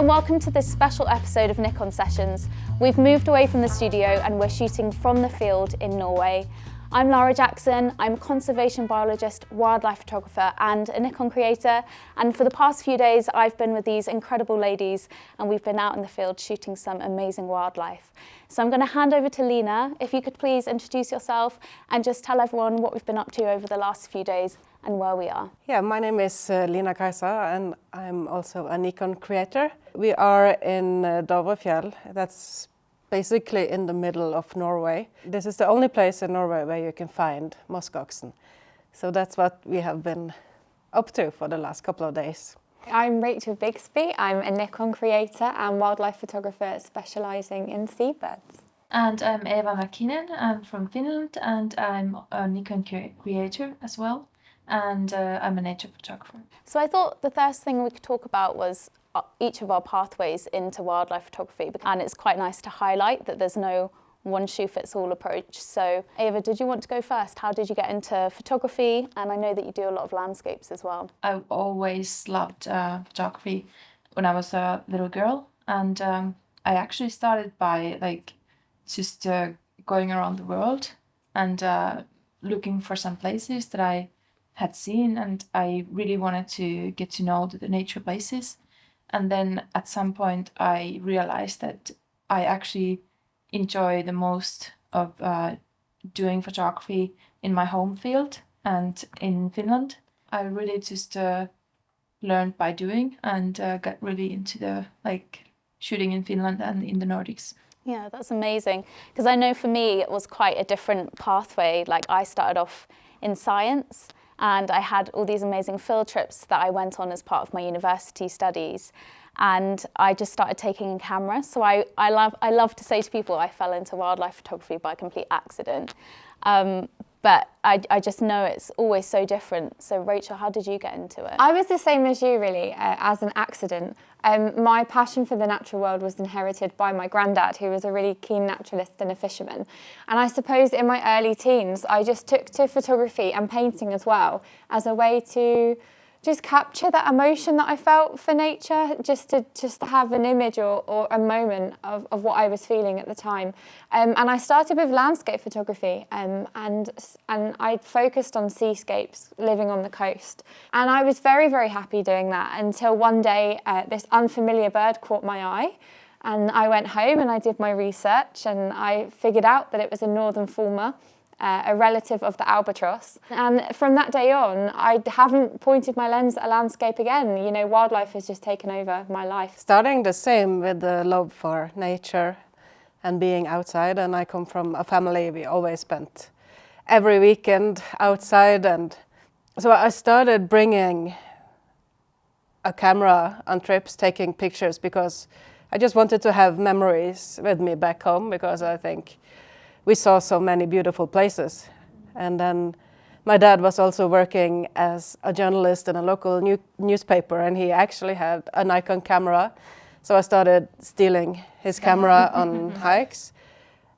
and welcome to this special episode of Nikon Sessions. We've moved away from the studio and we're shooting from the field in Norway. I'm Lara Jackson, I'm a conservation biologist, wildlife photographer and a Nikon creator, and for the past few days I've been with these incredible ladies and we've been out in the field shooting some amazing wildlife. So I'm going to hand over to Lina. If you could please introduce yourself and just tell everyone what we've been up to over the last few days and where we are. Yeah, my name is Lina and I'm also a Nikon creator. We are in Dovrefjell. That's basically in the middle of Norway. This is the only place in Norway where you can find muskoxen. So that's what we have been up to for the last couple of days. I'm Rachel Bigsby. I'm a Nikon creator and wildlife photographer specialising in seabirds. And I'm Eva Mäkinen. I'm from Finland and I'm a Nikon creator as well. And I'm a nature photographer. So I thought the first thing we could talk about was each of our pathways into wildlife photography, and it's quite nice to highlight that there's no one-shoe-fits-all approach. So Eva, did you want to go first? How did you get into photography? And I know that you do a lot of landscapes as well. I've always loved photography when I was a little girl, and I actually started by just going around the world and looking for some places that I had seen, and I really wanted to get to know the nature places. And then at some point I realized that I actually enjoy the most of doing photography in my home field and in Finland. I really just learned by doing and got really into the shooting in Finland and in the Nordics. Yeah, that's amazing. Because I know for me it was quite a different pathway. Like I started off in science, and I had all these amazing field trips that I went on as part of my university studies. And I just started taking a camera. So I love to say to people I fell into wildlife photography by complete accident. But I just know it's always so different. So Rachel, how did you get into it? I was the same as you really, as an accident. My passion for the natural world was inherited by my granddad, who was a really keen naturalist and a fisherman. And I suppose in my early teens, I just took to photography and painting as well as a way to just capture that emotion that I felt for nature, just to have an image or a moment of what I was feeling at the time. And I started with landscape photography and I focused on seascapes living on the coast. And I was very, very happy doing that until one day this unfamiliar bird caught my eye. And I went home and I did my research and I figured out that it was a northern fulmar, a relative of the albatross. And from that day on, I haven't pointed my lens at a landscape again. You know, wildlife has just taken over my life. Starting the same with the love for nature and being outside. And I come from a family, we always spent every weekend outside. And so I started bringing a camera on trips, taking pictures, because I just wanted to have memories with me back home, because I think we saw so many beautiful places. And then my dad was also working as a journalist in a local newspaper, and he actually had a Nikon camera. So I started stealing his camera on hikes.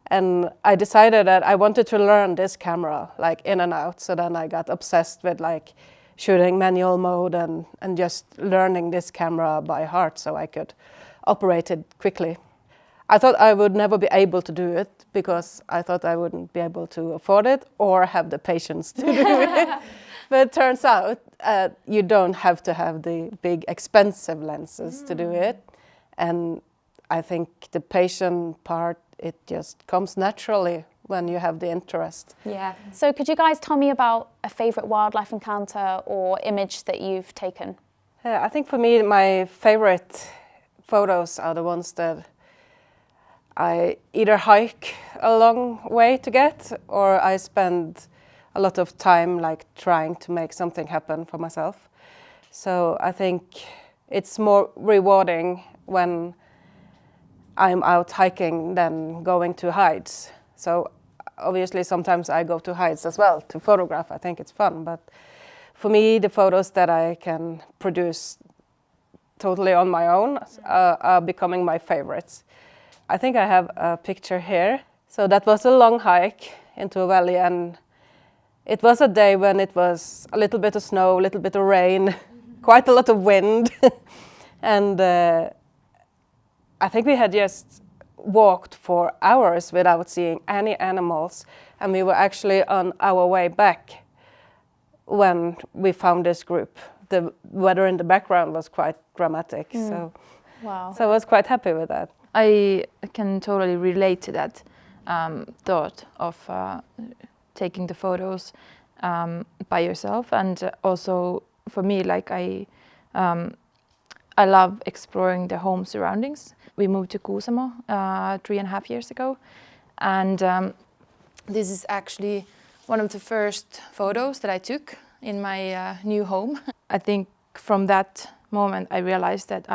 And I decided that I wanted to learn this camera, in and out. So then I got obsessed with shooting manual mode and just learning this camera by heart so I could operate it quickly. I thought I would never be able to do it because I thought I wouldn't be able to afford it or have the patience to do it. But it turns out you don't have to have the big expensive lenses to do it. And I think the patient part, it just comes naturally when you have the interest. Yeah. So could you guys tell me about a favourite wildlife encounter or image that you've taken? I think for me, my favourite photos are the ones that I either hike a long way to get, or I spend a lot of time trying to make something happen for myself. So I think it's more rewarding when I'm out hiking than going to hides. So obviously sometimes I go to hides as well to photograph. I think it's fun, but for me the photos that I can produce totally on my own are becoming my favorites. I think I have a picture here. So that was a long hike into a valley, and it was a day when it was a little bit of snow, a little bit of rain, quite a lot of wind. And I think we had just walked for hours without seeing any animals, and we were actually on our way back when we found this group. The weather in the background was quite dramatic, so Wow. I was quite happy with that. I can totally relate to that thought of taking the photos by yourself, and also for me, like I love exploring the home surroundings. We moved to Kuusamo 3.5 years ago, and this is actually one of the first photos that I took in my new home. I think from that moment I realized that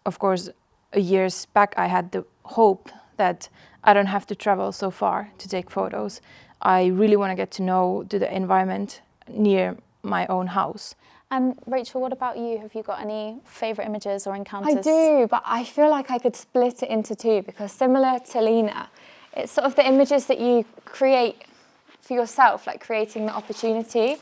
of course, years back I had the hope that I don't have to travel so far to take photos. I really want to get to know the environment near my own house. And Rachel, what about you? Have you got any favourite images or encounters? I do, but I feel like I could split it into two, because similar to Lena, it's sort of the images that you create for yourself, like creating the opportunity.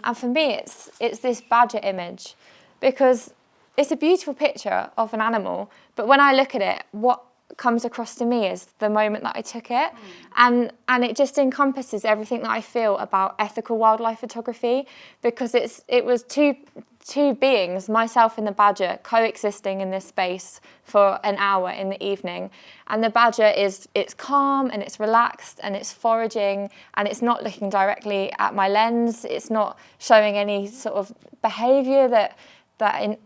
And for me, it's this badger image, because it's a beautiful picture of an animal, but when I look at it, what comes across to me is the moment that I took it, and it just encompasses everything that I feel about ethical wildlife photography, because it was two beings, myself and the badger, coexisting in this space for an hour in the evening. And the badger it's calm and it's relaxed and it's foraging and it's not looking directly at my lens. It's not showing any sort of behaviour that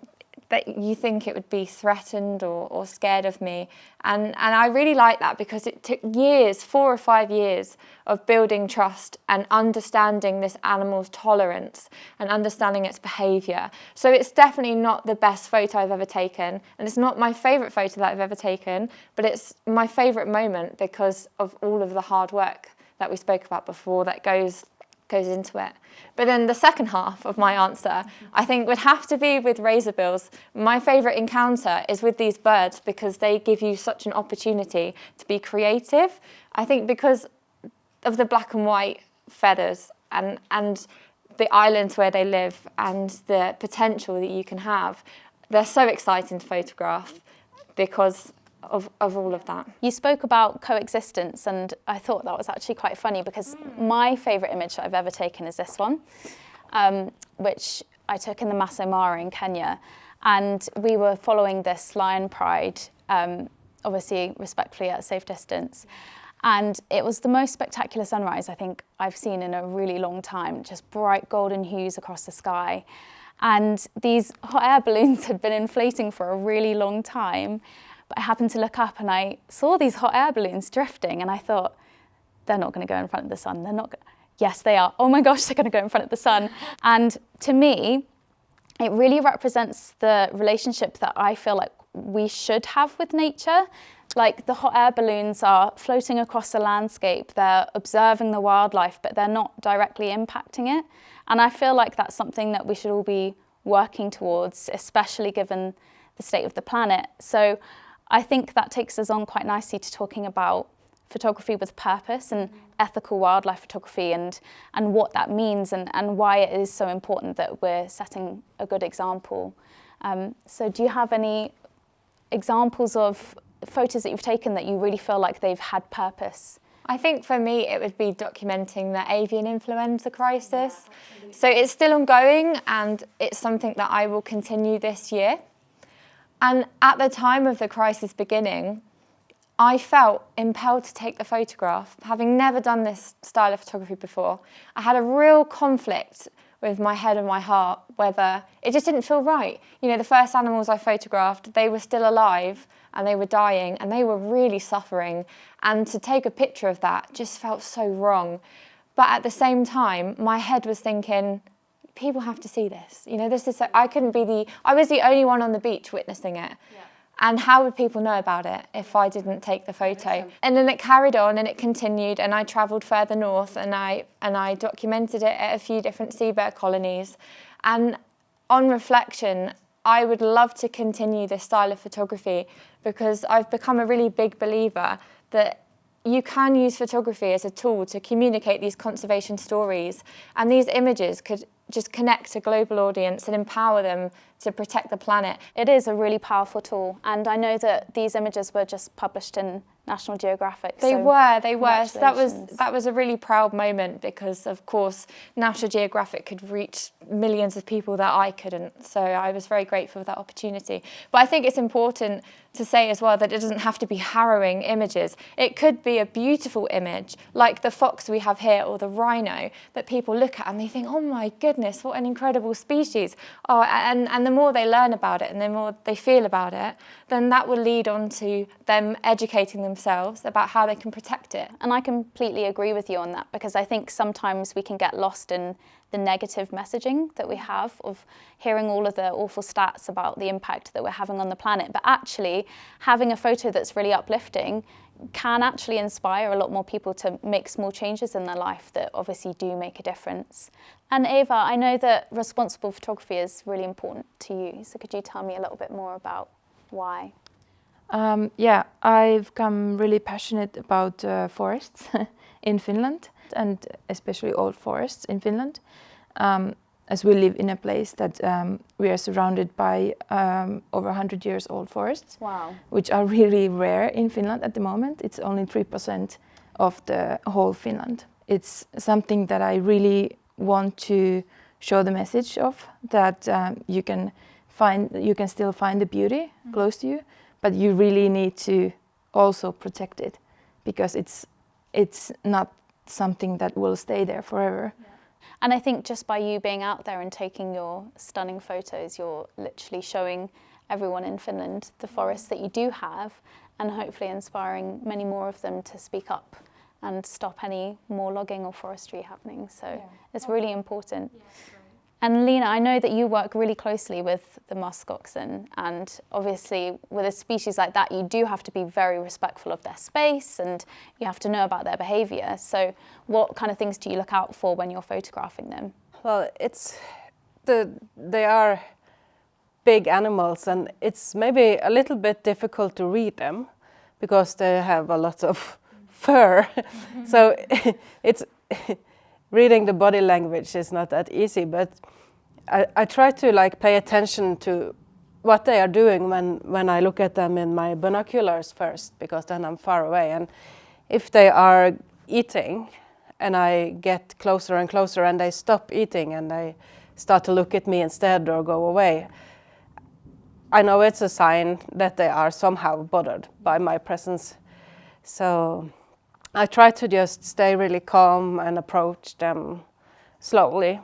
you think it would be threatened or scared of me. And I really like that, because it took years, 4 or 5 years, of building trust and understanding this animal's tolerance and understanding its behaviour. So it's definitely not the best photo I've ever taken, and it's not my favourite photo that I've ever taken, but it's my favourite moment because of all of the hard work that we spoke about before that goes into it. But then the second half of my answer, I think, would have to be with razorbills. My favourite encounter is with these birds, because they give you such an opportunity to be creative. I think because of the black and white feathers and the islands where they live and the potential that you can have, they're so exciting to photograph because of all of that. You spoke about coexistence, and I thought that was actually quite funny, because my favourite image that I've ever taken is this one, which I took in the Masai Mara in Kenya, and we were following this lion pride, obviously respectfully at a safe distance, and it was the most spectacular sunrise I think I've seen in a really long time, just bright golden hues across the sky. And these hot air balloons had been inflating for a really long time. But I happened to look up and I saw these hot air balloons drifting, and I thought, they're not going to go in front of the sun. They're not. Yes, they are. Oh my gosh, they're going to go in front of the sun. And to me, it really represents the relationship that I feel like we should have with nature. Like, the hot air balloons are floating across the landscape. They're observing the wildlife, but they're not directly impacting it. And I feel like that's something that we should all be working towards, especially given the state of the planet. So I think that takes us on quite nicely to talking about photography with purpose and ethical wildlife photography, and what that means, and why it is so important that we're setting a good example. So do you have any examples of photos that you've taken that you really feel like they've had purpose? I think for me it would be documenting the avian influenza crisis. So it's still ongoing, and it's something that I will continue this year. And at the time of the crisis beginning, I felt impelled to take the photograph, having never done this style of photography before. I had a real conflict with my head and my heart, whether it just didn't feel right. You know, the first animals I photographed, they were still alive and they were dying and they were really suffering. And to take a picture of that just felt so wrong. But at the same time, my head was thinking, people have to see this. You know, this is, I was the only one on the beach witnessing it. Yeah. And how would people know about it if I didn't take the photo? And then it carried on and it continued, and I travelled further north and I documented it at a few different seabird colonies. And on reflection, I would love to continue this style of photography, because I've become a really big believer that you can use photography as a tool to communicate these conservation stories, and these images could just connect a global audience and empower them to protect the planet. It is a really powerful tool, and I know that these images were just published in National Geographic. They were. So Congratulations. that was a really proud moment, because of course National Geographic could reach millions of people that I couldn't. So I was very grateful for that opportunity. But I think it's important to say as well that it doesn't have to be harrowing images. It could be a beautiful image, like the fox we have here or the rhino, that people look at and they think, oh my goodness, what an incredible species. Oh, and the more they learn about it and the more they feel about it, then that will lead on to them educating themselves about how they can protect it. And I completely agree with you on that, because I think sometimes we can get lost in the negative messaging that we have of hearing all of the awful stats about the impact that we're having on the planet. But actually, having a photo that's really uplifting can actually inspire a lot more people to make small changes in their life that obviously do make a difference. And Eva, I know that responsible photography is really important to you. So could you tell me a little bit more about why? Yeah, I've become really passionate about forests in Finland, and especially old forests in Finland, as we live in a place that we are surrounded by over 100 years old forests. Wow. Which are really rare in Finland at the moment. It's only 3% of the whole Finland. It's something that I really want to show the message of, that you can still find the beauty close to you, but you really need to also protect it, because it's not something that will stay there forever. Yeah. And I think just by you being out there and taking your stunning photos, you're literally showing everyone in Finland the forests that you do have, and hopefully inspiring many more of them to speak up and stop any more logging or forestry happening. So it's really important. Yeah, and Lena, I know that you work really closely with the musk oxen, and obviously with a species like that, you do have to be very respectful of their space and you have to know about their behaviour. So what kind of things do you look out for when you're photographing them? Well, they are big animals, and it's maybe a little bit difficult to read them because they have a lot of fur. So it's reading the body language is not that easy, but I try to pay attention to what they are doing when I look at them in my binoculars first, because then I'm far away. And if they are eating and I get closer and closer and they stop eating and they start to look at me instead or go away, I know it's a sign that they are somehow bothered by my presence. So I try to just stay really calm and approach them slowly.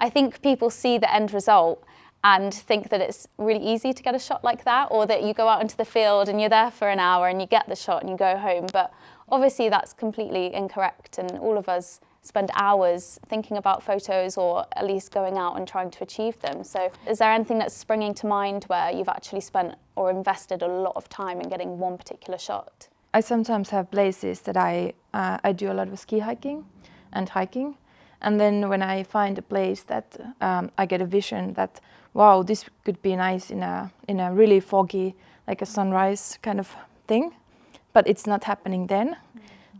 I think people see the end result and think that it's really easy to get a shot like that, or that you go out into the field and you're there for an hour and you get the shot and you go home. But obviously that's completely incorrect, and all of us spend hours thinking about photos, or at least going out and trying to achieve them. So is there anything that's springing to mind where you've actually spent or invested a lot of time in getting one particular shot? I sometimes have places that I do a lot of ski hiking and hiking, and then when I find a place that I get a vision that, wow, this could be nice in a really foggy, like a sunrise kind of thing, but it's not happening then.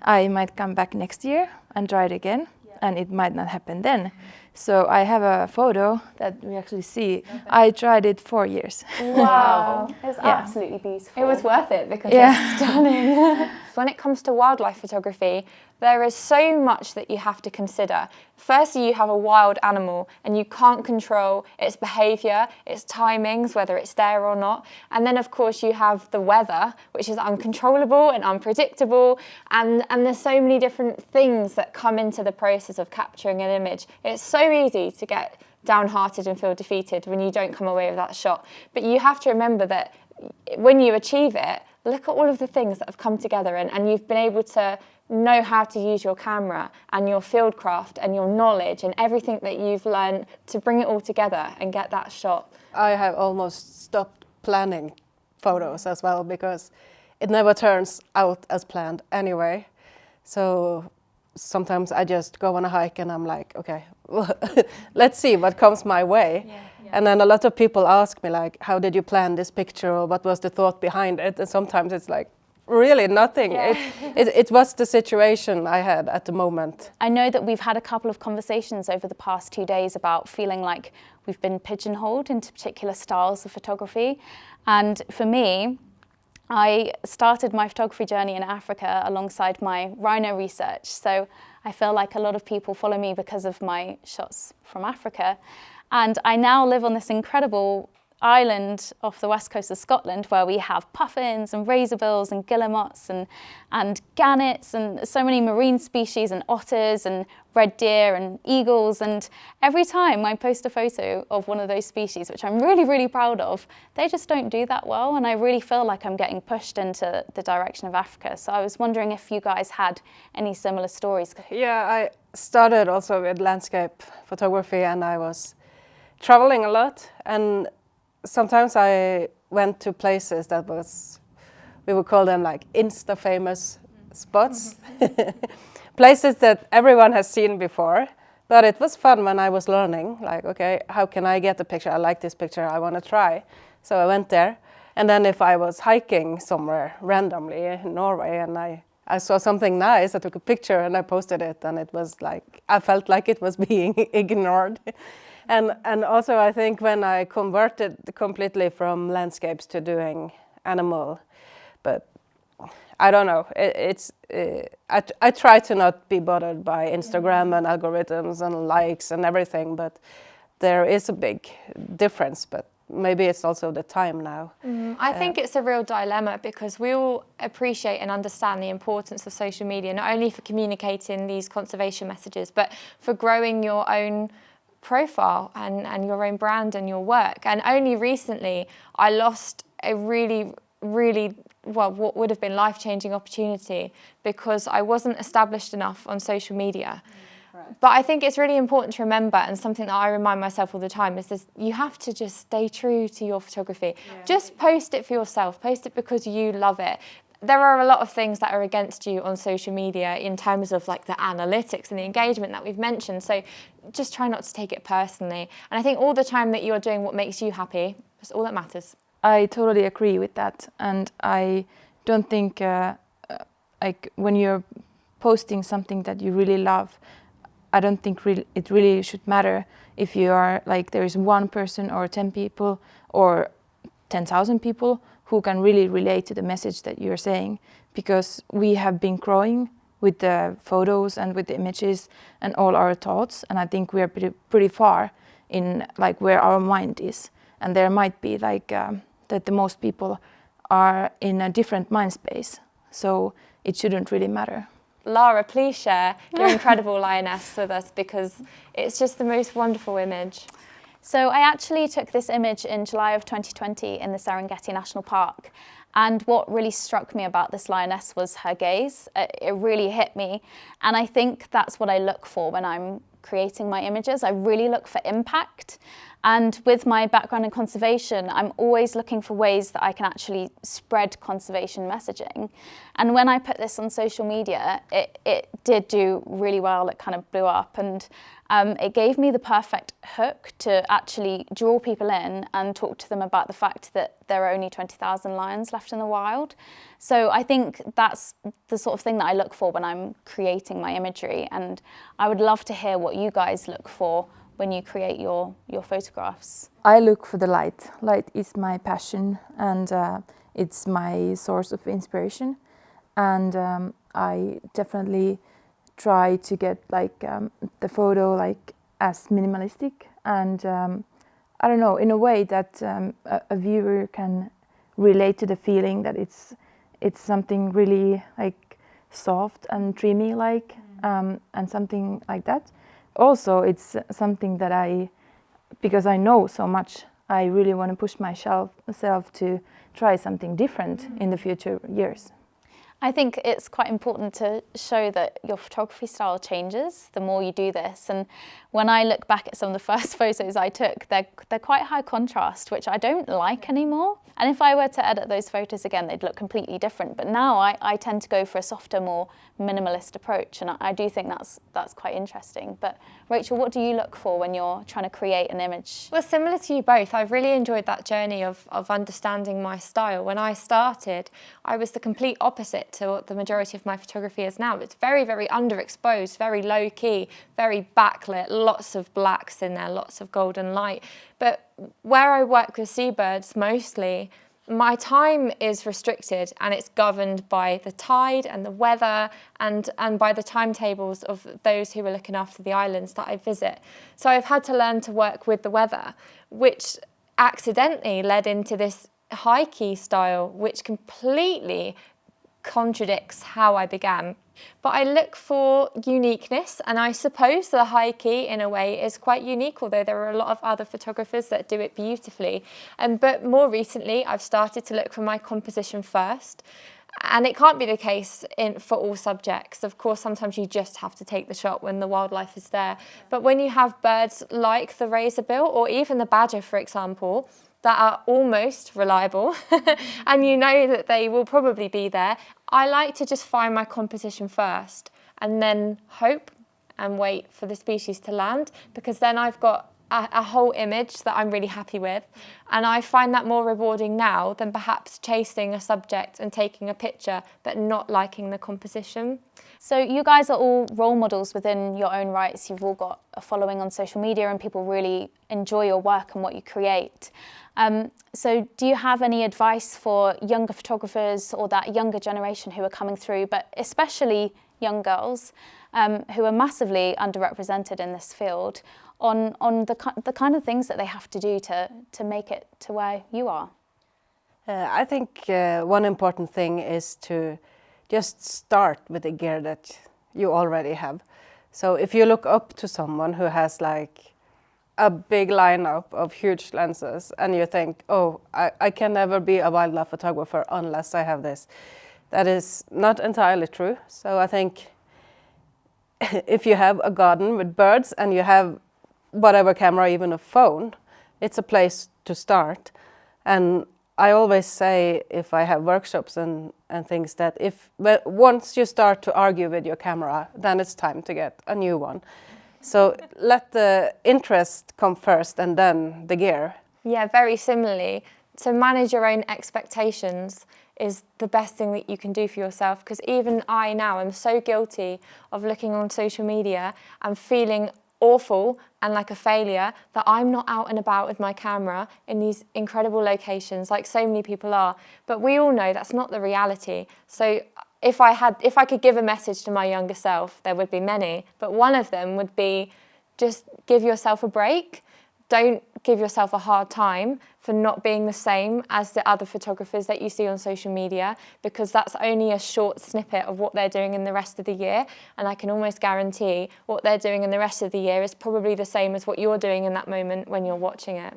I might come back next year and try it again, and it might not happen then. So I have a photo that we actually see. I tried it 4 years. Wow, it's absolutely beautiful. It was worth it because it's stunning. When it comes to wildlife photography, there is so much that you have to consider. Firstly, you have a wild animal and you can't control its behaviour, its timings, whether it's there or not. And then of course you have the weather, which is uncontrollable and unpredictable. And there's so many different things that come into the process of capturing an image. It's so easy to get downhearted and feel defeated when you don't come away with that shot. But you have to remember that when you achieve it, look at all of the things that have come together, and you've been able to know how to use your camera and your field craft and your knowledge and everything that you've learned to bring it all together and get that shot. I have almost stopped planning photos as well, because it never turns out as planned anyway. So sometimes I just go on a hike and I'm like, okay, let's see what comes my way. Yeah. And then a lot of people ask me how did you plan this picture, or what was the thought behind it? And sometimes it's like, really nothing. It was the situation I had at the moment. I know that we've had a couple of conversations over the past 2 days about feeling like we've been pigeonholed into particular styles of photography. And for me, I started my photography journey in Africa alongside my rhino research. So I feel like a lot of people follow me because of my shots from Africa. And I now live on this incredible island off the west coast of Scotland where we have puffins and razorbills and guillemots and gannets and so many marine species and otters and red deer and eagles. And every time I post a photo of one of those species, which I'm really, really proud of, they just don't do that well. And I really feel like I'm getting pushed into the direction of Africa. So I was wondering if you guys had any similar stories. Yeah, I started also with landscape photography, and I was traveling a lot, and sometimes I went to places that we would call them like insta-famous spots. Places that everyone has seen before. But it was fun when I was learning, like, okay, how can I get the picture? I like this picture, I want to try. So I went there. And then if I was hiking somewhere randomly in Norway and I saw something nice, I took a picture and I posted it, and it was like, I felt like it was being ignored. And also I think when I converted completely from landscapes to doing animal, but I don't know, I try to not be bothered by Instagram and algorithms and likes and everything, but there is a big difference, but maybe it's also the time now. I think it's a real dilemma because we all appreciate and understand the importance of social media, not only for communicating these conservation messages, but for growing your own profile and your own brand and your work. And only recently I lost a really, well, what would have been life-changing opportunity because I wasn't established enough on social media. Right. But I think it's really important to remember, and something that I remind myself all the time, is this: you have to just stay true to your photography. Yeah. Just post it for yourself, post it because you love it. There are a lot of things that are against you on social media in terms of like the analytics and the engagement that we've mentioned. So just try not to take it personally. And I think all the time that you're doing what makes you happy, that's all that matters. I totally agree with that. And I don't think like when you're posting something that you really love, I don't think it really should matter if you are like there is one person or 10 people or 10,000 people who can really relate to the message that you're saying, because we have been growing with the photos and with the images and all our thoughts, and I think we are pretty far in like where our mind is, and there might be like that the most people are in a different mind space, so it shouldn't really matter. Lara, please share your incredible lioness with us, because it's just the most wonderful image. So I actually took this image in July of 2020 in the Serengeti National Park. And what really struck me about this lioness was her gaze. It really hit me. And I think that's what I look for when I'm creating my images. I really look for impact. And with my background in conservation, I'm always looking for ways that I can actually spread conservation messaging. And when I put this on social media, it did do really well. It kind of blew up, and it gave me the perfect hook to actually draw people in and talk to them about the fact that there are only 20,000 lions left in the wild. So I think that's the sort of thing that I look for when I'm creating my imagery. And I would love to hear what you guys look for when you create your photographs. I look for the light. Light is my passion, and it's my source of inspiration. And I definitely try to get like the photo like as minimalistic and I don't know, in a way that a viewer can relate to the feeling that it's something really like soft and dreamy like and something like that. Also, it's something that because I know so much, I really want to push myself to try something different in the future years. I think it's quite important to show that your photography style changes the more you do this. And when I look back at some of the first photos I took, they're quite high contrast, which I don't like anymore. And if I were to edit those photos again, they'd look completely different. But now I tend to go for a softer, more minimalist approach. And I do think that's quite interesting. But Rachel, what do you look for when you're trying to create an image? Well, similar to you both, I've really enjoyed that journey of understanding my style. When I started, I was the complete opposite to what the majority of my photography is now. It's very, very underexposed, very low key, very backlit, lots of blacks in there, lots of golden light. But where I work with seabirds mostly, my time is restricted and it's governed by the tide and the weather and by the timetables of those who are looking after the islands that I visit. So I've had to learn to work with the weather, which accidentally led into this high key style, which completely contradicts how I began. But I look for uniqueness, and I suppose the high key in a way is quite unique, although there are a lot of other photographers that do it beautifully. But more recently I've started to look for my composition first, and it can't be the case for all subjects. Of course, sometimes you just have to take the shot when the wildlife is there. But when you have birds like the razorbill or even the badger, for example, that are almost reliable and you know that they will probably be there, I like to just find my composition first and then hope and wait for the species to land, because then I've got a whole image that I'm really happy with. And I find that more rewarding now than perhaps chasing a subject and taking a picture but not liking the composition. So you guys are all role models within your own rights. You've all got a following on social media and people really enjoy your work and what you create. So do you have any advice for younger photographers or that younger generation who are coming through, but especially young girls who are massively underrepresented in this field, on the kind of things that they have to do to make it to where you are? I think one important thing is to just start with the gear that you already have. So if you look up to someone who has like a big lineup of huge lenses and you think, oh, I can never be a wildlife photographer unless I have this, that is not entirely true. So I think if you have a garden with birds and you have whatever camera, even a phone, it's a place to start. And I always say, if I have workshops and things, that once you start to argue with your camera, then it's time to get a new one. So let the interest come first and then the gear. Yeah, very similarly. To manage your own expectations is the best thing that you can do for yourself, because even I now am so guilty of looking on social media and feeling awful and like a failure that I'm not out and about with my camera in these incredible locations like so many people are. But we all know that's not the reality. So if I could give a message to my younger self, there would be many, but one of them would be just give yourself a break. Don't give yourself a hard time for not being the same as the other photographers that you see on social media, because that's only a short snippet of what they're doing in the rest of the year. And I can almost guarantee what they're doing in the rest of the year is probably the same as what you're doing in that moment when you're watching it.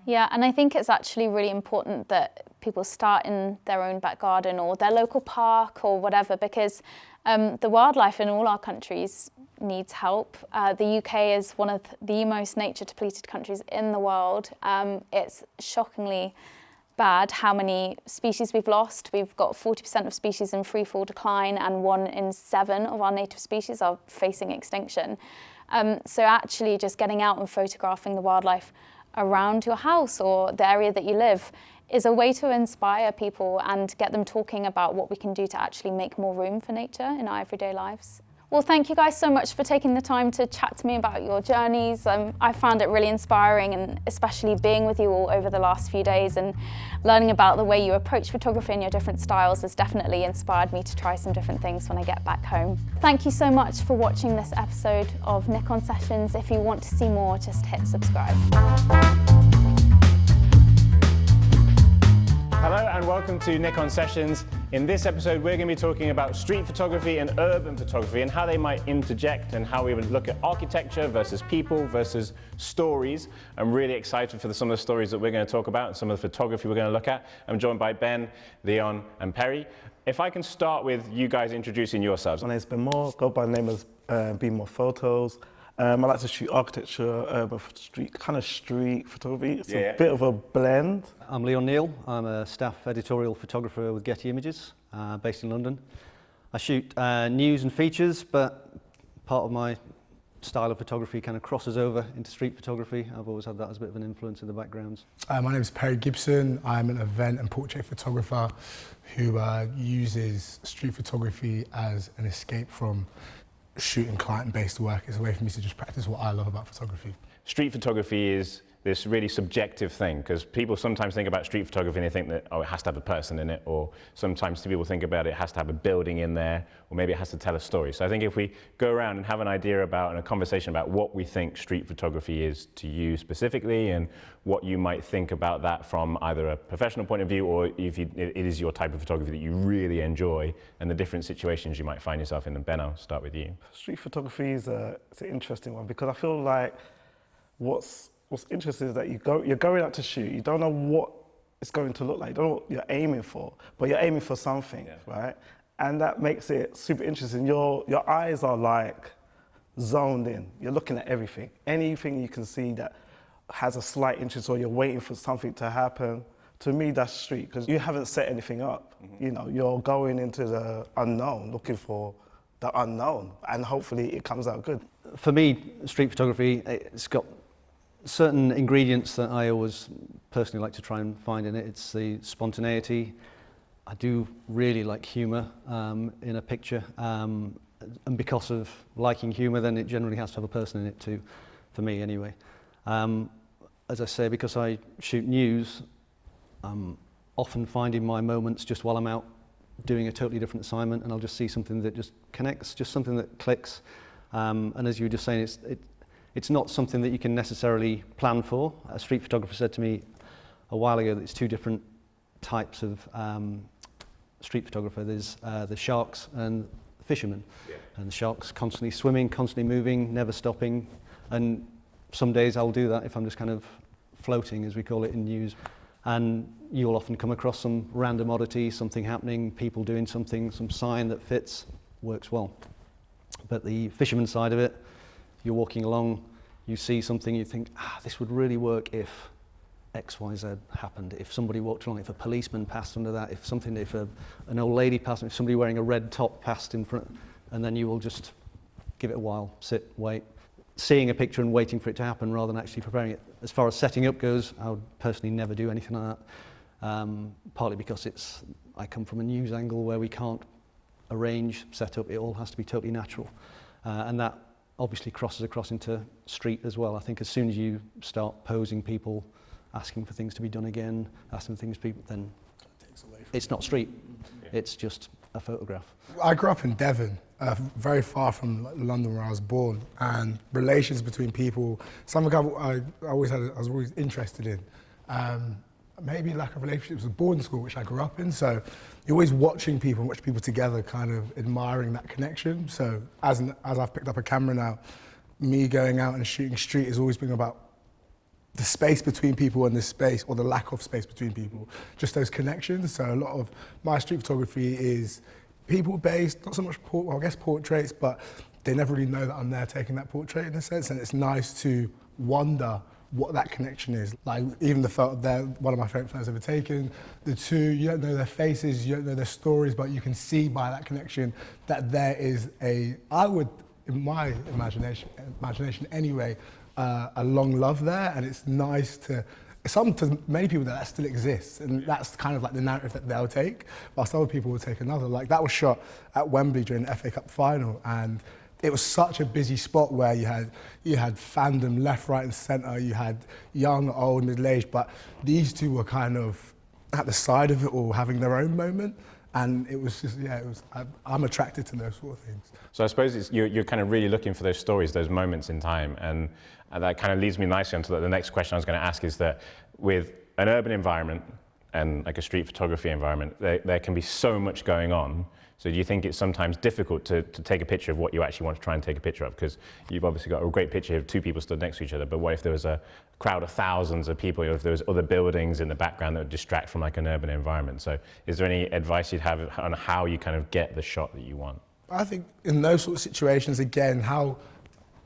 Yeah, and I think it's actually really important that people start in their own back garden or their local park or whatever, because the wildlife in all our countries needs help. The UK is one of the most nature depleted countries in the world. It's shockingly bad how many species we've lost. We've got 40% of species in free fall decline, and 1 in 7 of our native species are facing extinction. So actually just getting out and photographing the wildlife around your house or the area that you live is a way to inspire people and get them talking about what we can do to actually make more room for nature in our everyday lives. Well, thank you guys so much for taking the time to chat to me about your journeys. I found it really inspiring, and especially being with you all over the last few days and learning about the way you approach photography and your different styles has definitely inspired me to try some different things when I get back home. Thank you so much for watching this episode of Nikon Sessions. If you want to see more, just hit subscribe. Hello and welcome to Nikon Sessions. In this episode, we're going to be talking about street photography and urban photography and how they might interject, and how we would look at architecture versus people versus stories. I'm really excited for some of the stories that we're going to talk about and some of the photography we're going to look at. I'm joined by Ben, Leon and Perry. if I can start with you guys introducing yourselves. My name's Ben Moore, go by the name of Be More Photos. I like to shoot architecture, urban street photography. It's a bit of a blend. I'm Leon Neal. I'm a staff editorial photographer with Getty Images, based in London. I shoot news and features, but part of my style of photography kind of crosses over into street photography. I've always had that as a bit of an influence in the backgrounds. My name is Perry Gibson. I'm an event and portrait photographer who uses street photography as an escape from shooting client-based work. It's a way for me to just practice what I love about photography. Street photography is this really subjective thing, because people sometimes think about street photography and they think that, oh, it has to have a person in it, or sometimes people think about it has to have a building in there, or maybe it has to tell a story. So I think if we go around and have an idea about and a conversation about what we think street photography is to you specifically, and what you might think about that from either a professional point of view, or if it is your type of photography that you really enjoy, and the different situations you might find yourself in. And Ben, I'll start with you. Street photography is it's an interesting one, because I feel like what's interesting is that you're going out to shoot, you don't know what it's going to look like, you don't know what you're aiming for, but you're aiming for something, right? And that makes it super interesting. Your eyes are like zoned in. You're looking at everything. Anything you can see that has a slight interest, or you're waiting for something to happen. To me, that's street, because you haven't set anything up. You know, you're going into the unknown, looking for the unknown, and hopefully it comes out good. For me, street photography, it's got certain ingredients that I always personally like to try and find in it. It's the spontaneity. I do really like humour in a picture, and because of liking humour, then it generally has to have a person in it too, for me anyway. As I say, because I shoot news, I'm often finding my moments just while I'm out doing a totally different assignment, and I'll just see something that just connects, just something that clicks. And as you were just saying, it's not something that you can necessarily plan for. A street photographer said to me a while ago that it's two different types of street photographer. There's the sharks and the fishermen. And the sharks constantly swimming, constantly moving, never stopping. And some days I'll do that if I'm just kind of floating, as we call it in news. And you'll often come across some random oddity, something happening, people doing something, some sign that fits, works well. But the fisherman side of it, you're walking along, you see something, you think, this would really work if X, Y, Z happened. If somebody walked along, if a policeman passed under that, if an old lady passed, if somebody wearing a red top passed in front, and then you will just give it a while, sit, wait, seeing a picture and waiting for it to happen rather than actually preparing it. As far as setting up goes, I would personally never do anything like that, partly because I come from a news angle where we can't arrange, set up, it all has to be totally natural. And that obviously crosses across into street as well. I think as soon as you start posing people, asking for things to be done again, asking for things to be, then it's not street, it's just a photograph. I grew up in Devon, very far from London where I was born, and relations between people, something I was always interested in. Maybe lack of relationships with boarding school, which I grew up in, so you're always watching people and watch people together, kind of admiring that connection. So as I've picked up a camera now, me going out and shooting street has always been about the space between people and the space, or the lack of space between people, just those connections. So a lot of my street photography is people-based, not so much, portraits, but they never really know that I'm there taking that portrait in a sense, and it's nice to wonder what that connection is. Like even the photo there, one of my favourite photos ever taken, the two, you don't know their faces, you don't know their stories, but you can see by that connection that there is in my imagination anyway, a long love there, and it's nice to many people that still exists, and that's kind of like the narrative that they'll take, whilst other people will take another. Like that was shot at Wembley during the FA Cup final, and it was such a busy spot where you had fandom left, right and centre, you had young, old, middle-aged, but these two were kind of at the side of it all, having their own moment. And it was just, I'm attracted to those sort of things. So I suppose you're kind of really looking for those stories, those moments in time, and that kind of leads me nicely onto the next question I was going to ask, is that with an urban environment, and like a street photography environment, there can be so much going on. So do you think it's sometimes difficult to take a picture of what you actually want to try and take a picture of? Because you've obviously got a great picture of two people stood next to each other, but what if there was a crowd of thousands of people, or if there was other buildings in the background that would distract from like an urban environment? So is there any advice you'd have on how you kind of get the shot that you want? I think in those sort of situations, again, how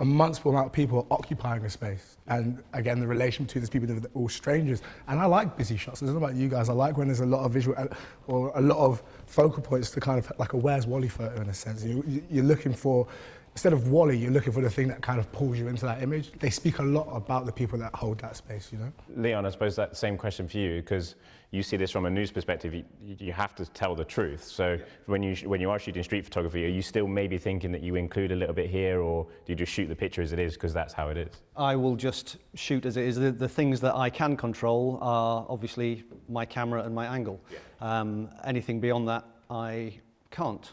a multiple amount of people are occupying a space. And again, the relation between these people, they're all strangers. And I like busy shots. It's not about you guys. I like when there's a lot of visual or a lot of focal points to kind of like a Where's Wally photo in a sense. You're looking for, instead of Wally, you're looking for the thing that kind of pulls you into that image. They speak a lot about the people that hold that space, you know? Leon, I suppose that same question for you, because you see this from a news perspective, you have to tell the truth. So when you are shooting street photography, are you still maybe thinking that you include a little bit here, or do you just shoot the picture as it is because that's how it is? I will just shoot as it is. The things that I can control are obviously my camera and my angle. Yeah. Anything beyond that, I can't.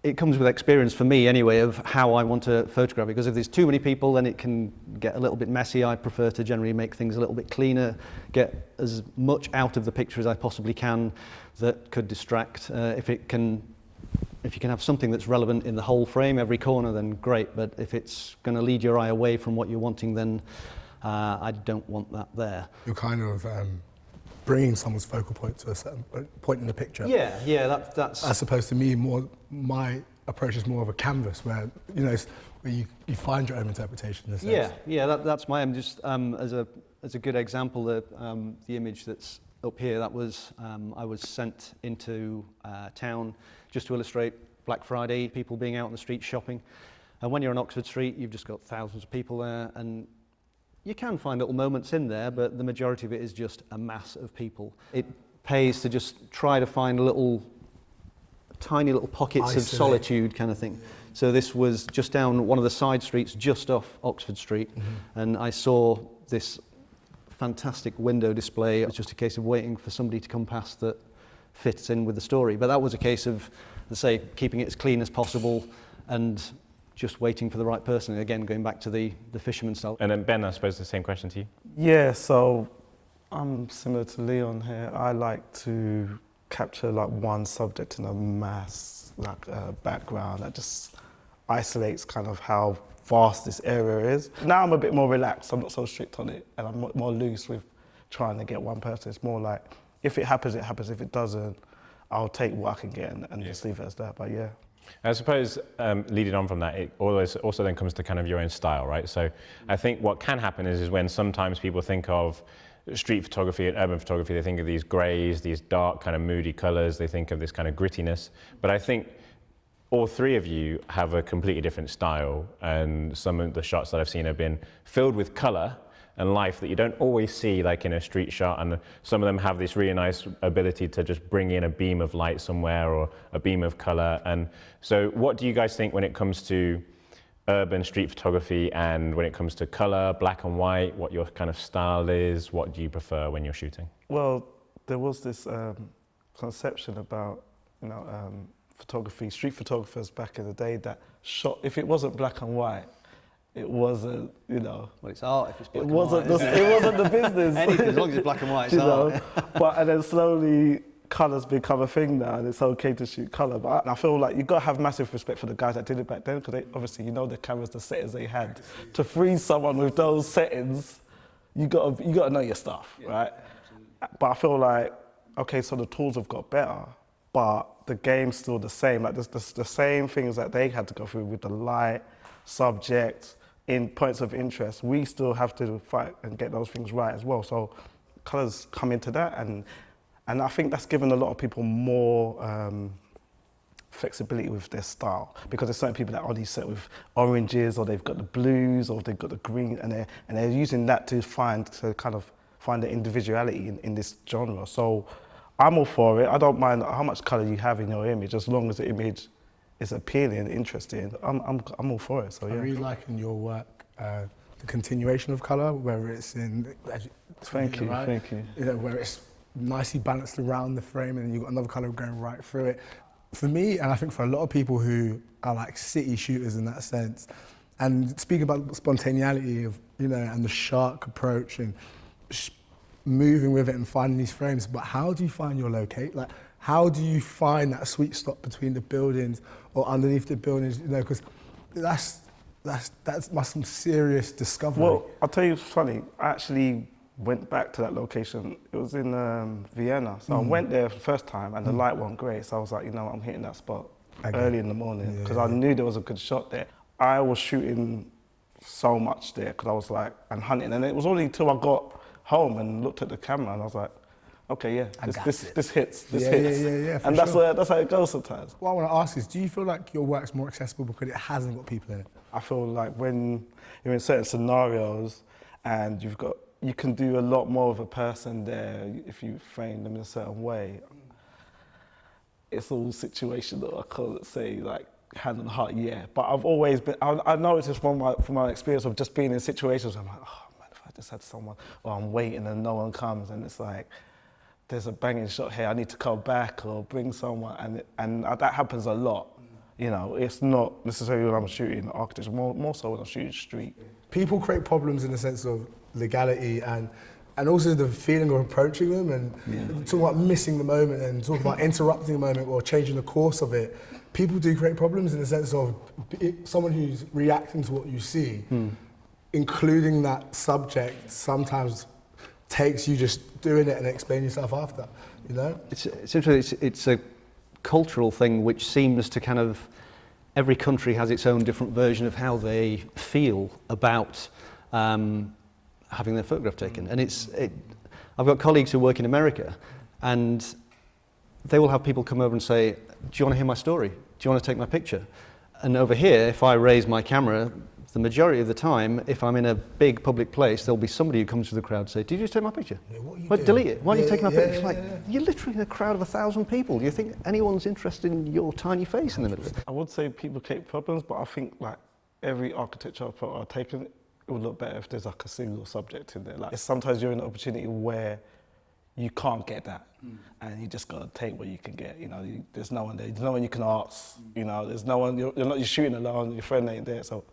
It comes with experience for me anyway of how I want to photograph it, because if there's too many people then it can get a little bit messy. I prefer to generally make things a little bit cleaner, get as much out of the picture as I possibly can that could distract. If you can have something that's relevant in the whole frame, every corner, then great, but if it's going to lead your eye away from what you're wanting, then I don't want that there. You're kind of bringing someone's focal point to a certain point in the picture. Yeah, that's... As opposed to me, my approach is more of a canvas where, you know, where you find your own interpretation in a sense. Yeah, that's my aim. Just as a good example, the image that's up here, that was, I was sent into town just to illustrate Black Friday, people being out on the street shopping. And when you're on Oxford Street, you've just got thousands of people there, and you can find little moments in there, but the majority of it is just a mass of people. It pays to just try to find tiny little pockets of solitude kind of thing. So this was just down one of the side streets just off Oxford Street, and I saw this fantastic window display. It was just a case of waiting for somebody to come past that fits in with the story. But that was a case of, let's say, keeping it as clean as possible and just waiting for the right person. Again, going back to the fisherman style. And then Ben, I suppose the same question to you. Yeah, so I'm similar to Leon here. I like to capture like one subject in a mass, like background that just isolates kind of how vast this area is. Now I'm a bit more relaxed. I'm not so strict on it, and I'm more loose with trying to get one person. It's more like, if it happens, it happens. If it doesn't, I'll take what I can get and just leave it as that. But yeah. I suppose leading on from that, it always also then comes to kind of your own style, right? So I think what can happen is when sometimes people think of street photography and urban photography, they think of these greys, these dark kind of moody colors, they think of this kind of grittiness. But I think all three of you have a completely different style, and some of the shots that I've seen have been filled with color and life that you don't always see like in a street shot, and some of them have this really nice ability to just bring in a beam of light somewhere or a beam of color. And so what do you guys think when it comes to urban street photography and when it comes to color, black and white, what your kind of style is? What do you prefer when you're shooting? Well, there was this conception about, photography, street photographers back in the day that shot, if it wasn't black and white, it wasn't, Well, it's art if it's black it and wasn't white. it wasn't the business. Anything, as long as it's black and white, it's art. And then slowly colours become a thing now, and it's okay to shoot colour. But I feel like you've got to have massive respect for the guys that did it back then, because obviously, the cameras, the settings they had. To freeze someone with those settings, you got to know your stuff, right? But I feel like, okay, so the tools have got better, but the game's still the same. Like there's the same things that they had to go through with the light, subject, in points of interest. We still have to fight and get those things right as well. So colours come into that, and I think that's given a lot of people more flexibility with their style, because there's certain people that only set with oranges, or they've got the blues, or they've got the green, and they're using that to find the individuality in this genre. So I'm all for it. I don't mind how much colour you have in your image, as long as the image is appealing and interesting. I'm all for it. So yeah. I really like in your work the continuation of colour, whether it's in. Thank you. Where it's nicely balanced around the frame, and then you've got another colour going right through it. For me, and I think for a lot of people who are like city shooters in that sense, and speaking about spontaneity of and the shark approach and moving with it and finding these frames, but how do you find your locate? Like, how do you find that sweet spot between the buildings or underneath the buildings? You know, because that's some serious discovery. Well, I'll tell you, it's funny. I actually went back to that location. It was in Vienna. So I went there for the first time and the light wasn't great. So I was like, you know what, I'm hitting that spot early in the morning because I knew there was a good shot there. I was shooting so much there because I was like, and hunting. And it was only until I got home and looked at the camera and I was like, okay, yeah, this hits. Yeah, and that's how it goes sometimes. What I want to ask is, do you feel like your work's more accessible because it hasn't got people in it? I feel like when you're in certain scenarios and you can do a lot more of a person there if you frame them in a certain way. It's all situational, I can't say like hand on heart, yeah. But I've always been, I noticed this from my experience of just being in situations where I'm like, oh man, if I just had someone, or I'm waiting and no one comes and it's like, there's a banging shot here, I need to come back or bring someone, and that happens a lot. You know, it's not necessarily when I'm shooting architecture, more so when I'm shooting street. People create problems in the sense of legality and also the feeling of approaching them and talk about missing the moment and talk about interrupting the moment or changing the course of it. People do create problems in the sense of someone who's reacting to what you see, including that subject sometimes takes you just doing it and explaining yourself after, you know? It's interesting, it's a cultural thing which seems to kind of, every country has its own different version of how they feel about having their photograph taken. And I've got colleagues who work in America and they will have people come over and say, do you want to hear my story? Do you want to take my picture? And over here, if I raise my camera, the majority of the time, if I'm in a big public place, there'll be somebody who comes to the crowd and say, did you just take my picture? Yeah, what are you Well, doing? delete it. Why are you taking my picture? Yeah, Like, you're literally in a crowd of 1,000 people. Do you think anyone's interested in your tiny face in the middle of it? I would say people create problems, but I think like every architectural photo I've taken, it would look better if there's like a single subject in there. Like sometimes you're in an opportunity where you can't get that, and you just gotta take what you can get. You know, there's no one there. There's no one you can ask. You know, there's no one. You're shooting alone. Your friend ain't there, so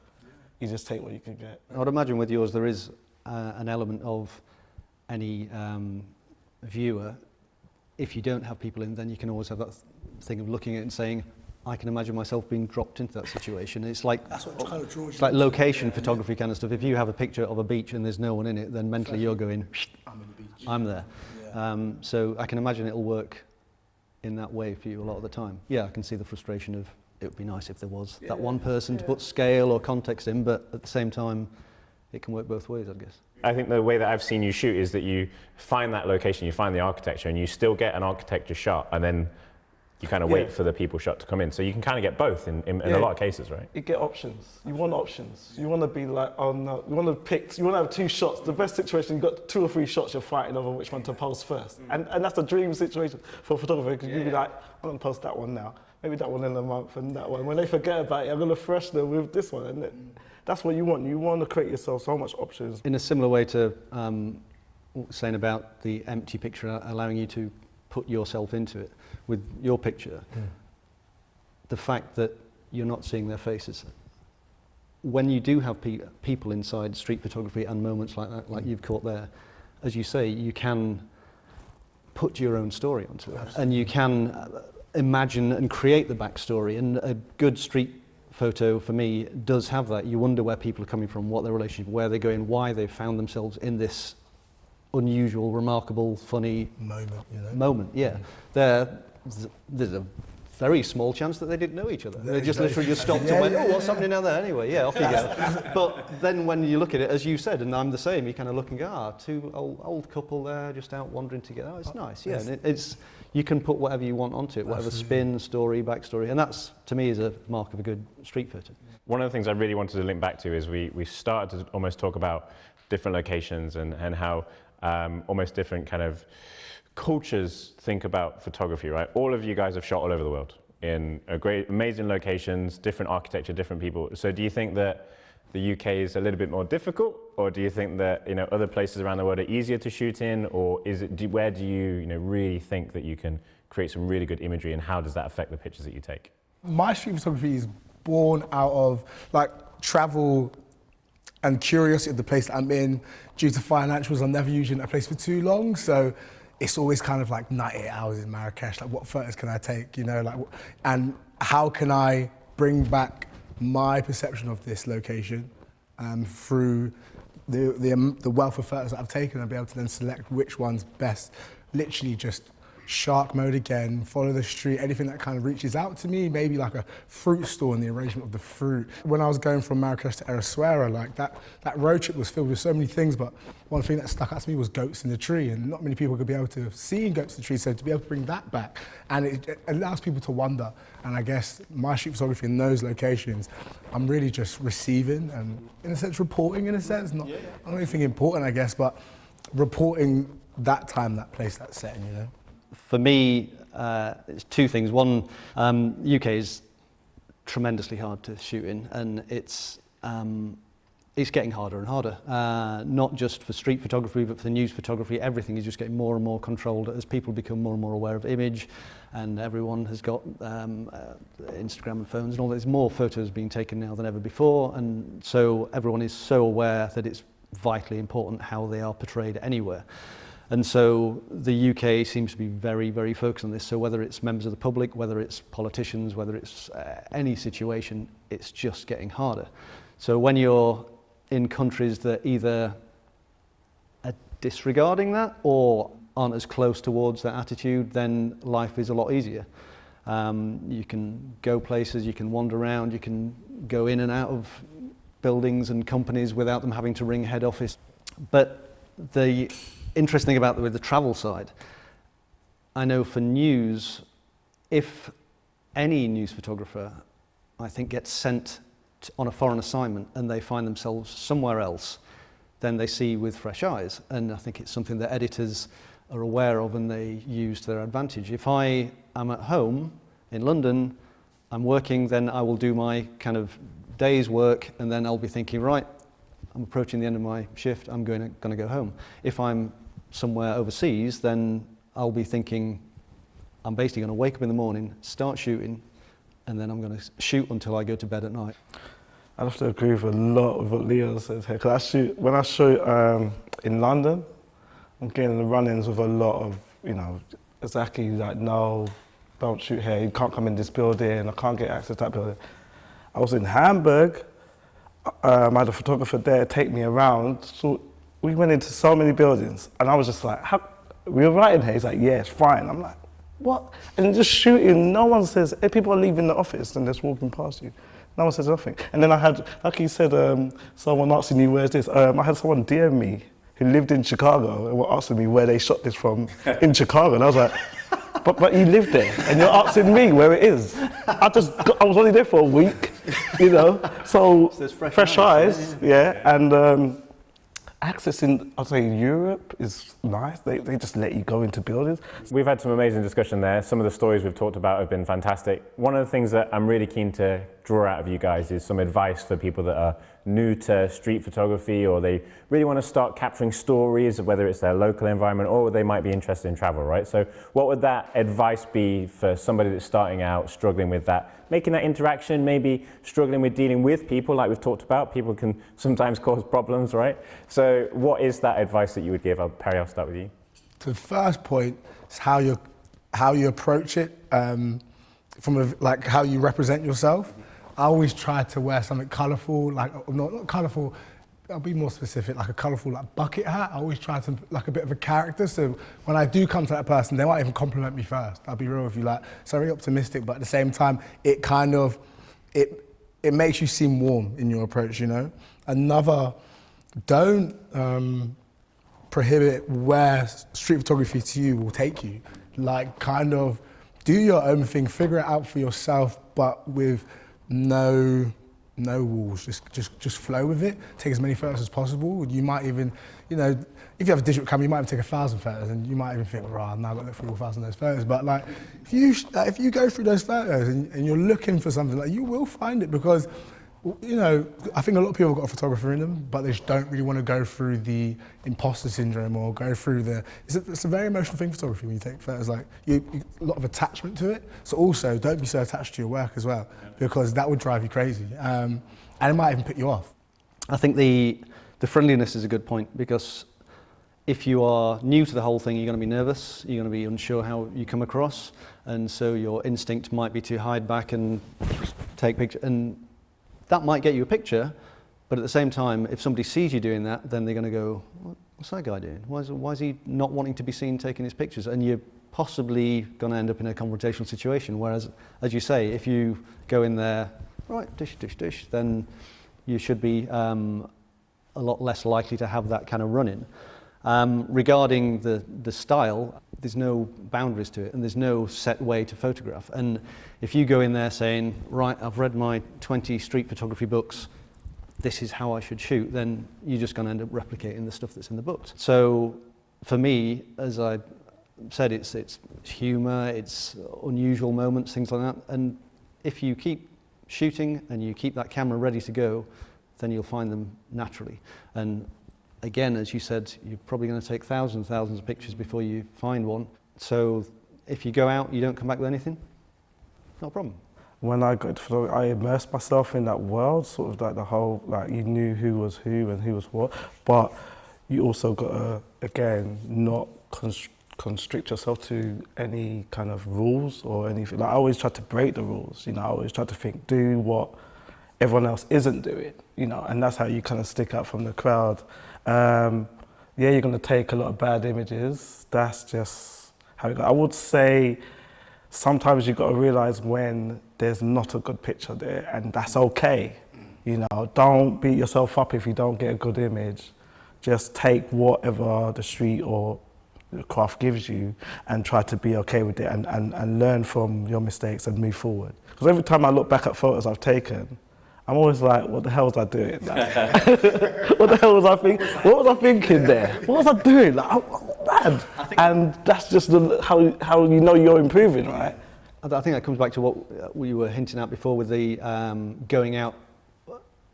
you just take what you can get. I would imagine with yours there is an element of any viewer. If you don't have people in, then you can always have that thing of looking at it and saying, I can imagine myself being dropped into that situation. It's like, That's what kind of draws you. it's like location photography kind of stuff. If you have a picture of a beach and there's no one in it, then mentally you're going, I'm in the beach. I'm there. Yeah. So I can imagine it'll work in that way for you a lot of the time. Yeah, I can see the frustration of, it would be nice if there was that one person to put scale or context in, but at the same time, it can work both ways, I guess. I think the way that I've seen you shoot is that you find that location, you find the architecture, and you still get an architecture shot, and then you kind of wait for the people shot to come in. So you can kind of get both in a lot of cases, right? You get options. You want options. You want to be like, oh no, you want to pick, you want to have two shots. The best situation, you've got 2 or 3 shots you're fighting over which one to post first. And that's a dream situation for a photographer, because you'd be like, I'm going to post that one now. Maybe that one in a month and that one. When they forget about it, I'm going to freshen them with this one. And that's what you want. You want to create yourself so much options. In a similar way to saying about the empty picture allowing you to put yourself into it, with your picture, the fact that you're not seeing their faces. When you do have people inside street photography and moments like that, like you've caught there, as you say, you can put your own story onto it. Absolutely. And you can imagine and create the backstory. And a good street photo, for me, does have that. You wonder where people are coming from, what their relationship, where they're going, why they've found themselves in this unusual, remarkable, funny moment. Yeah. There's a very small chance that they didn't know each other. They just literally just stopped and went, oh, what's happening down there anyway? Yeah, off you go. But then when you look at it, as you said, and I'm the same, you kind of look and go, two old couple there just out wandering together. Oh, it's nice, yeah. And it's you can put whatever you want onto it, whatever spin, story, backstory, and that's, to me, is a mark of a good street photo. One of the things I really wanted to link back to is we started to almost talk about different locations and how almost different kind of cultures think about photography, right? All of you guys have shot all over the world in amazing locations, different architecture, different people. So do you think that the UK is a little bit more difficult, or do you think that other places around the world are easier to shoot in, or where do you really think that you can create some really good imagery, and how does that affect the pictures that you take? My street photography is born out of like travel and curiosity of the place that I'm in. Due to financials, I'm never usually in a place for too long, so it's always kind of like 98 hours in Marrakesh. Like, what photos can I take? You know, like, and how can I bring back my perception of this location through the wealth of photos that I've taken, and be able to then select which one's best. Literally just shark mode again, follow the street, anything that kind of reaches out to me, maybe like a fruit store and the arrangement of the fruit. When I was going from Marrakesh to Essaouira, like that road trip was filled with so many things, but one thing that stuck out to me was goats in the tree, and not many people could be able to see goats in the tree, so to be able to bring that back, and it allows people to wonder. And I guess my street photography in those locations, I'm really just receiving and, in a sense, reporting, in a sense, not anything important, I guess, but reporting that time, that place, that setting, you know. For me, it's two things. One, UK is tremendously hard to shoot in, and it's getting harder and harder. Not just for street photography, but for news photography. Everything is just getting more and more controlled as people become more and more aware of image, and everyone has got Instagram and phones and all. There's more photos being taken now than ever before, and so everyone is so aware that it's vitally important how they are portrayed anywhere. And so the UK seems to be very, very focused on this. So whether it's members of the public, whether it's politicians, whether it's any situation, it's just getting harder. So when you're in countries that either are disregarding that or aren't as close towards that attitude, then life is a lot easier. You can go places, you can wander around, you can go in and out of buildings and companies without them having to ring head office. But the interesting thing about with the travel side, I know for news, if any news photographer, I think, gets sent on a foreign assignment and they find themselves somewhere else, then they see with fresh eyes. And I think it's something that editors are aware of and they use to their advantage. If I am at home in London, I'm working, then I will do my kind of day's work, and then I'll be thinking, right, I'm approaching the end of my shift, I'm going to go home. If I'm somewhere overseas, then I'll be thinking, I'm basically going to wake up in the morning, start shooting, and then I'm going to shoot until I go to bed at night. I have to agree with a lot of what Leo says here, because when I shoot in London, I'm getting the run-ins with a lot of, exactly like, no, don't shoot here, you can't come in this building, I can't get access to that building. I was in Hamburg, I had a photographer there take me around, so we went into so many buildings, and I was just like, we were right in here? He's like, yeah, it's fine. I'm like, what? And just shooting, no one says, if people are leaving the office and just walking past you, no one says nothing. And then I had, like you said, someone asking me, where's this? I had someone DM me who lived in Chicago and were asking me where they shot this from in Chicago. And I was like, but you live there and you're asking me where it is. I was only there for a week, so fresh eyes, yeah. And access in, I'd say, Europe is nice. They just let you go into buildings. We've had some amazing discussion there. Some of the stories we've talked about have been fantastic. One of the things that I'm really keen to draw out of you guys is some advice for people that are new to street photography, or they really want to start capturing stories, whether it's their local environment or they might be interested in travel, right? So what would that advice be for somebody that's starting out, struggling with that, making that interaction, maybe struggling with dealing with people like we've talked about? People can sometimes cause problems, right? So what is that advice that you would give? Perry, I'll start with you. So the first point is how you approach it, from how you represent yourself. I always try to wear something colourful, like not colourful. I'll be more specific, like a colourful bucket hat. I always try to like a bit of a character. So when I do come to that person, they might even compliment me first. I'll be real with you, so very optimistic, but at the same time, it kind of it makes you seem warm in your approach. Another, don't prohibit where street photography to you will take you. Kind of do your own thing, figure it out for yourself, but with no walls, just flow with it. Take as many photos as possible. You might even, if you have a digital camera, you might even take 1,000 photos, and you might even think, right, I'm now got to look through all 1,000 of those photos. But if you go through those photos and you're looking for something, you will find it, because I think a lot of people have got a photographer in them, but they just don't really want to go through the imposter syndrome or go through it's a very emotional thing, photography, when you take photos, you a lot of attachment to it. So also, don't be so attached to your work as well, because that would drive you crazy. And it might even put you off. I think the friendliness is a good point, because if you are new to the whole thing, you're going to be nervous, you're going to be unsure how you come across, and so your instinct might be to hide back and take pictures, and that might get you a picture, but at the same time, if somebody sees you doing that, then they're going to go, what's that guy doing? Why is he not wanting to be seen taking his pictures? And you're possibly going to end up in a confrontational situation, whereas, as you say, if you go in there, right, dish, dish, dish, then you should be a lot less likely to have that kind of run-in. Regarding the style, there's no boundaries to it, and there's no set way to photograph. And if you go in there saying, right, I've read my 20 street photography books, this is how I should shoot, then you're just going to end up replicating the stuff that's in the books. So for me, as I said, it's humour, it's unusual moments, things like that. And if you keep shooting and you keep that camera ready to go, then you'll find them naturally. And again, as you said, you're probably going to take thousands of pictures before you find one. So if you go out, you don't come back with anything, not a problem. When I got into photography, I immersed myself in that world, sort of like the whole, like you knew who was who and who was what, but you also got to, again, not constrict yourself to any kind of rules or anything. Like I always tried to break the rules, you know, I always tried to think, do what everyone else isn't doing, you know, and that's how you kind of stick out from the crowd. Yeah, you're going to take a lot of bad images. That's just how it goes. I would say sometimes you've got to realise when there's not a good picture there, and that's okay. You know, don't beat yourself up if you don't get a good image. Just take whatever the street or the craft gives you and try to be okay with it, and learn from your mistakes and move forward. Because every time I look back at photos I've taken, I'm always like, what the hell was I doing? What the hell was I thinking? What was I thinking there? What was I doing? Like, oh, man. And that's just how you know you're improving, right? I think that comes back to what we were hinting at before with the going out,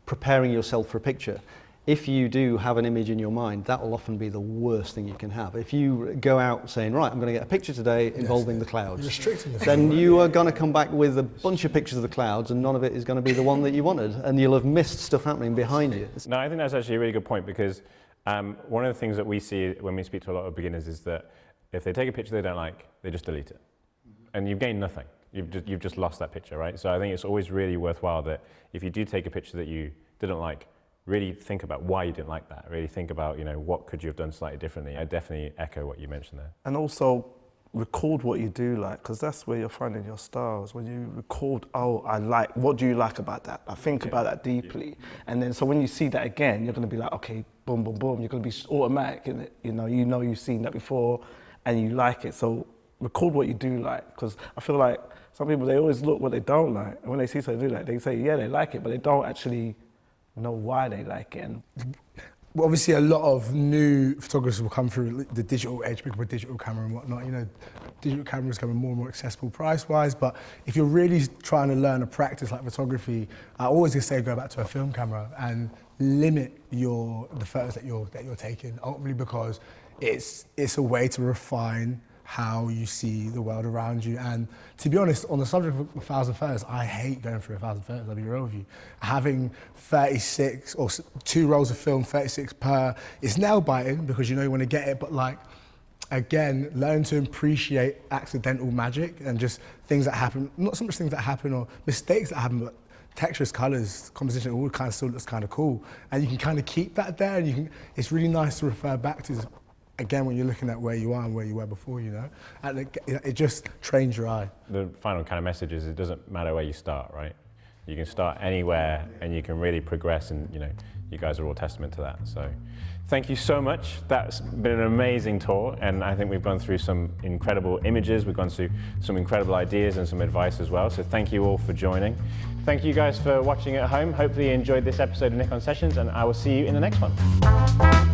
preparing yourself for a picture. If you do have an image in your mind, that will often be the worst thing you can have. If you go out saying, right, I'm going to get a picture today involving the clouds, then you are going to come back with a bunch of pictures of the clouds, and none of it is going to be the one that you wanted, and you'll have missed stuff happening behind you. No, I think that's actually a really good point, because one of the things that we see when we speak to a lot of beginners is that if they take a picture they don't like, they just delete it. And you've gained nothing. You've just lost that picture, right? So I think it's always really worthwhile that if you do take a picture that you didn't like, really think about why you didn't like that. Really think about, you know, what could you have done slightly differently. I definitely echo what you mentioned there. And also record what you do like, because that's where you're finding your styles. When you record, oh, what do you like about that? I think about that deeply. And then so when you see that again, you're going to be like, okay, boom, boom, boom. You're going to be automatic in it. You know you've seen that before and you like it. So record what you do like, because I feel like some people, they always look what they don't like. And when they see something they do like, they say, yeah, they like it, but they don't actually know why they like it. And well, obviously, a lot of new photographers will come through the digital edge because of a digital camera and whatnot. You know, digital cameras becoming more and more accessible price-wise. But if you're really trying to learn a practice like photography, I always just say go back to a film camera and limit the photos that you're taking. Ultimately, because it's a way to refine how you see the world around you. And to be honest, on the subject of 1,000 photos, I hate going through 1,000 photos, I'll be real with you. Having 36 or 2 rolls of film, 36 per, it's nail biting because you know you want to get it, but like, again, learn to appreciate accidental magic and just things that happen, not so much things that happen or mistakes that happen, but textures, colours, composition, it all kind of still looks kind of cool. And you can kind of keep that there, and it's really nice to refer back to, again, when you're looking at where you are and where you were before, you know, and it just trains your eye. The final kind of message is it doesn't matter where you start, right? You can start anywhere and you can really progress, and you know, you guys are all testament to that. So thank you so much. That's been an amazing tour, and I think we've gone through some incredible images, we've gone through some incredible ideas and some advice as well. So thank you all for joining. Thank you guys for watching at home. Hopefully you enjoyed this episode of Nikon Sessions, and I will see you in the next one.